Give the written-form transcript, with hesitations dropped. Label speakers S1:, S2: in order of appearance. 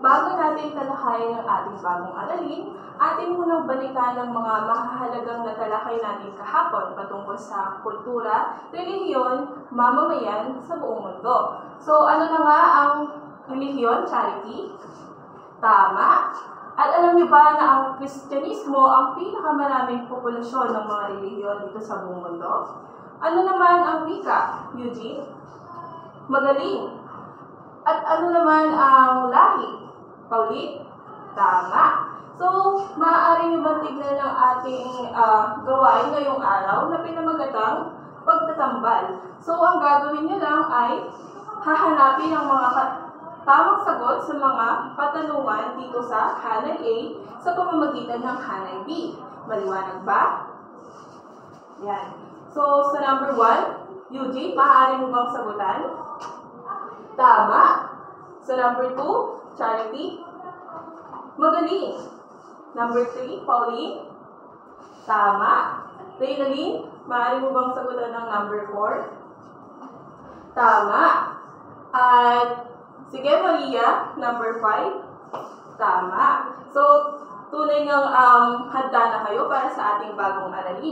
S1: Bago natin talakayin ang ating bagong aralin, atin munang balikan ang mga mahahalagang natalakay natin kahapon patungkol sa kultura, relihiyon, mamamayan sa buong mundo. So ano na nga ang relihiyon, Charity? Tama! At alam niyo ba na ang Kristyanismo ang pinakamaraming populasyon ng mga relihiyon dito sa buong mundo? Ano naman ang wika, Eugene? Magaling! At ano naman ang lahi? Pauline? Tama! So, maaari niyo ba tignan ng ating gawain ngayong araw na pinamagatang pagtatambal? So, ang gagawin niyo lang ay hahanapin ang mga tamang sagot sa mga katanungan dito sa Hanay A sa pamamagitan ng Hanay B. Maliwanag ba? Yan. So, sa number 1, Eugene, maaari mo bang sagutan? Tama. Sa number 2, Charity? Magaling. Number 3, Pauline? Tama. Reynalyn, maaari mo bang sagutan ng number 4? Tama. At sige, Maria, number 5? Tama. So, tunay ngang handa na kayo para sa ating bagong aralin.